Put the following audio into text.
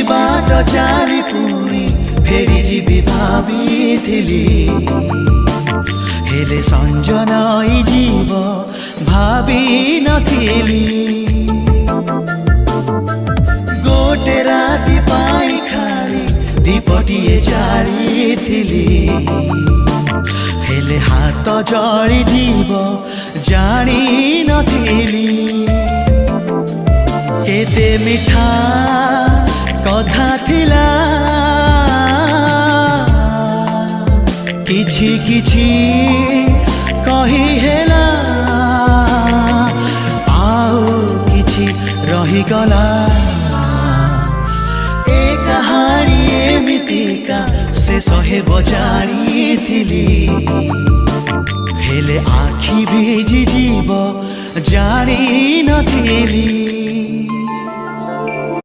बाट चाली पुणी फेरी जीवी भाविथिली हेले संजनाई जीव भावी नथिली गोटे राति पाई खाली दीपटिए जालिथिली हेले हाथ जली जीव जानी नथिली केते मिठा कथा थिला किछि किछि कही हेला आउ किछि रही गला ए कहानी एमितिका शेष हेब जानिथिली हेले आखि भिजी जीव जानी नथिली।